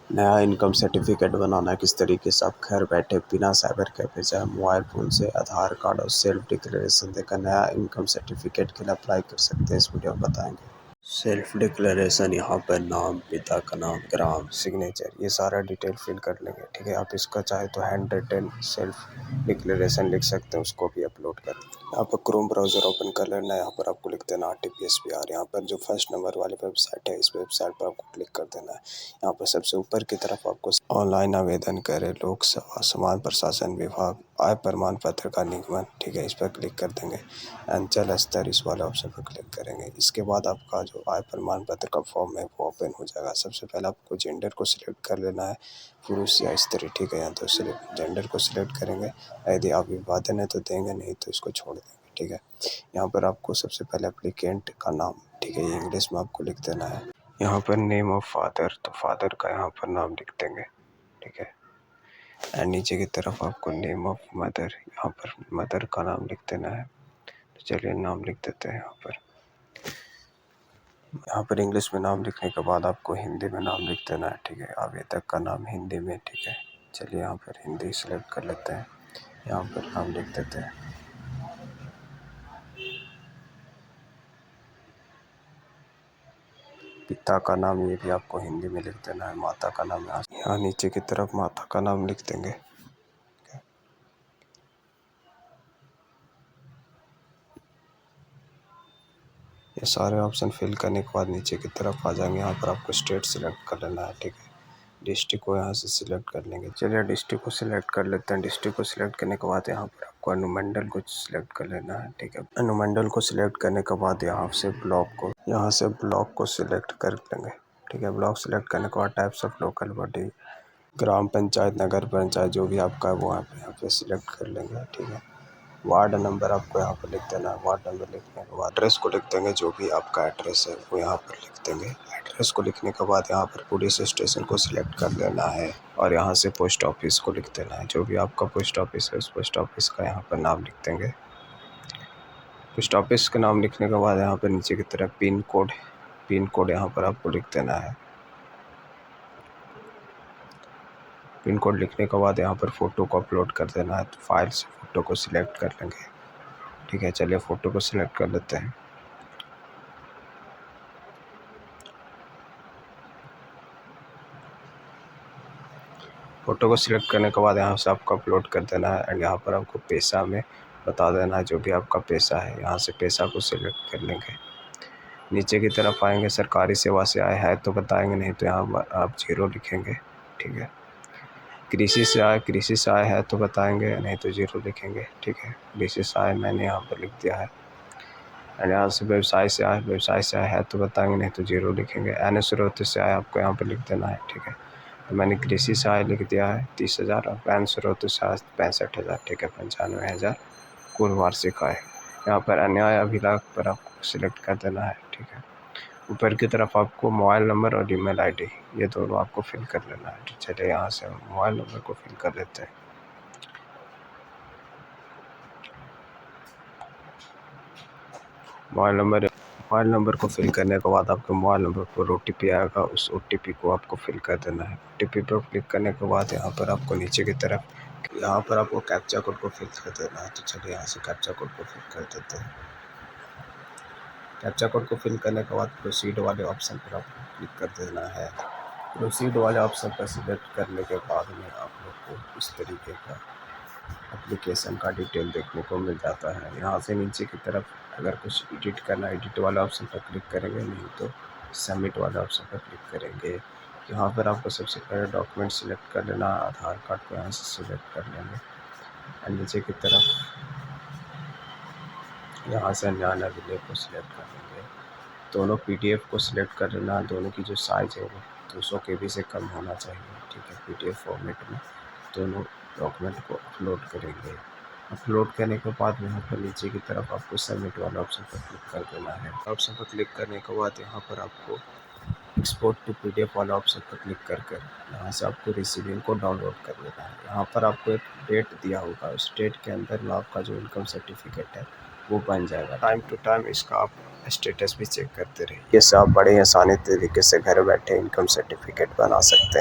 नया income certificate बनाना किस तरीके से आप घर बैठे बिना साइबर कैफे जाए मोबाइल फ़ोन से आधार कार्ड और सेल्फ डिक्लेरेशन देकर नया इनकम सर्टिफिकेट के लिए अप्लाई कर सकते हैं। इस वीडियो में बताएंगे। सेल्फ डिक्लेरेशन, यहाँ पर नाम, पिता का नाम, ग्राम, सिग्नेचर, ये सारा डिटेल फिल कर लेंगे। ठीक है, आप इसका चाहे तो हैंड रिटन सेल्फ डिक्लेरेशन लिख सकते हैं, उसको भी अपलोड कर। यहाँ पर क्रोम ब्राउज़र ओपन कर लेना है। यहाँ पर आपको लिख देना RTPSPR। यहाँ पर जो फर्स्ट नंबर वाली वेबसाइट है, इस वेबसाइट पर आपको क्लिक कर देना है। यहाँ पर सबसे ऊपर की तरफ आपको ऑनलाइन आवेदन करें लोक सेवा समान प्रशासन विभाग आय प्रमाण पत्र का निगमन। ठीक है, इस पर क्लिक कर देंगे। अंचल स्तर, इस वाले ऑप्शन पर क्लिक करेंगे। इसके बाद आपका जो आय प्रमाण पत्र का फॉर्म है वो ओपन हो जाएगा। सबसे पहले आपको जेंडर को सिलेक्ट कर लेना है, पुरुष या स्त्री। ठीक है, यहाँ तो जेंडर को सिलेक्ट करेंगे। यदि आप विवादन है तो देंगे, नहीं तो इसको छोड़ देंगे। ठीक है, यहाँ पर आपको सबसे पहले एप्लीकेंट का नाम, ठीक है, ये इंग्लिश में आपको लिख देना है। यहाँ पर नेम ऑफ फादर, तो फादर का यहाँ पर नाम लिख देंगे। ठीक है, एंड नीचे की तरफ आपको नेम ऑफ मदर, यहाँ पर मदर का नाम लिख देना है। तो चलिए नाम लिख देते हैं। यहाँ पर इंग्लिश में नाम लिखने के बाद आपको हिंदी में नाम लिख देना है। ठीक है, आवेदक का नाम हिंदी में। ठीक है, चलिए यहाँ पर हिंदी सेलेक्ट कर लेते हैं। यहाँ पर नाम लिख देते हैं। पिता का नाम, ये भी आपको हिंदी में लिख देना है। माता का नाम यहाँ नीचे की तरफ माता का नाम लिख देंगे। ये सारे ऑप्शन फिल करने के बाद नीचे की तरफ आ जाएंगे। यहाँ पर आपको स्टेट सिलेक्ट कर लेना है। ठीक है, डिस्ट्रिक्ट को यहाँ से सिलेक्ट कर लेंगे। चलिए डिस्ट्रिक्ट को सिलेक्ट कर लेते हैं। डिस्ट्रिक्ट को सिलेक्ट करने के बाद यहाँ पर आपको अनुमंडल को सिलेक्ट कर लेना है। ठीक है, अनुमंडल को सिलेक्ट करने के बाद यहाँ से ब्लॉक को सिलेक्ट कर लेंगे। ठीक है, ब्लॉक सिलेक्ट करने के बाद टाइप्स ऑफ लोकल बॉडी, ग्राम पंचायत, नगर पंचायत, जो भी आपका है वो यहाँ पे सिलेक्ट कर लेंगे। ठीक है, वार्ड नंबर आपको यहाँ पर लिख देना है। वार्ड नंबर लिखने के बाद एड्रेस को लिख देंगे। जो भी आपका एड्रेस है वो यहाँ पर लिख देंगे। एड्रेस को लिखने के बाद यहाँ पर पुलिस स्टेशन को सिलेक्ट कर लेना है और यहाँ से पोस्ट ऑफिस को लिख देना है। जो भी आपका पोस्ट ऑफिस है उस पोस्ट ऑफिस का यहाँ पर नाम लिख देंगे। पोस्ट ऑफिस का नाम लिखने के बाद यहाँ पर नीचे की तरफ पिन कोड यहाँ पर आपको लिख देना है। पिन कोड लिखने के बाद यहाँ पर फ़ोटो को अपलोड कर देना है। तो फाइल से फ़ोटो को सिलेक्ट कर लेंगे। ठीक है, चलिए फ़ोटो को सिलेक्ट कर लेते हैं। फ़ोटो को सिलेक्ट करने के बाद यहाँ से आपको अपलोड कर देना है एंड यहाँ पर आपको पैसा में बता देना है जो भी आपका पैसा है। यहाँ से पैसा को सिलेक्ट कर लेंगे। नीचे की तरफ आएंगे, सरकारी सेवा से आए है तो बताएंगे, नहीं तो यहाँ आप 0 लिखेंगे। ठीक है, कृषि से आए है तो बताएंगे, नहीं तो 0 लिखेंगे। ठीक है, कृषि से आए मैंने यहाँ पर लिख दिया है। एंड यहाँ से व्यवसाय से आए है तो बताएंगे, नहीं तो 0 लिखेंगे। अन्य स्रोत से आए आपको यहाँ पर लिख देना है। ठीक है, तो मैंने कृषि से आय लिख दिया है 30,000 और पैन स्रोत से आय 65,000। ठीक है, 95,000 कुल वार्षिक आय। यहाँ पर अन्य अभिलाख पर आपको सिलेक्ट कर देना है। ठीक है, ऊपर की तरफ आपको मोबाइल नंबर और ईमेल आईडी, ये दोनों आपको फिल कर लेना है। चलिए यहाँ से मोबाइल नंबर को फिल कर लेते हैं। मोबाइल नंबर को फिल करने के बाद आपके मोबाइल नंबर पर OTP आएगा। उस OTP को आपको फिल कर देना है। OTP पर क्लिक करने के बाद यहाँ पर आपको नीचे की तरफ आपको कैप्चा कोड को फिल कर देना है। तो चलिए यहाँ से कैप्चा कोड को फिल कर देते हैं। कैप्चा कोड को फिल करने के बाद प्रोसीड वाले ऑप्शन पर आपको क्लिक कर देना है। प्रोसीड वाले ऑप्शन पर सिलेक्ट करने के बाद में आप लोग को इस तरीके का एप्लीकेशन का डिटेल देखने को मिल जाता है। यहाँ से नीचे की तरफ अगर कुछ एडिट करना है, एडिट वाला ऑप्शन पर क्लिक करेंगे, नहीं तो सबमिट वाला ऑप्शन पर क्लिक करेंगे। यहाँ पर आपको सबसे पहले डॉक्यूमेंट सिलेक्ट कर लेना, आधार कार्ड को यहाँ से सिलेक्ट कर लेंगे और नीचे की तरफ यहाँ से अन्य विलेय को सिलेक्ट कर लेंगे। दोनों PDF को सिलेक्ट कर लेना। दोनों की जो साइज़ है वो 200 KB से कम होना चाहिए। ठीक है, PDF फॉर्मेट में दोनों डॉक्यूमेंट को अपलोड करेंगे। अपलोड करने के बाद यहाँ पर नीचे की तरफ आपको सबमिट वाला ऑप्शन पर क्लिक कर देना है। ऑप्शन पर क्लिक करने के बाद यहाँ पर आपको एक्सपोर्ट टू PDF वाला ऑप्शन पर क्लिक कर यहाँ से आपको रिसीविंग को डाउनलोड कर लेना है। यहाँ पर आपको एक डेट दिया होगा, उस डेट के अंदर में आपका जो इनकम सर्टिफिकेट है वो बन जाएगा। टाइम टू टाइम इसका आप स्टेटस भी चेक करते रहिए। इससे आप बड़े आसानी तरीके से घर बैठे इनकम सर्टिफिकेट बना सकते हैं।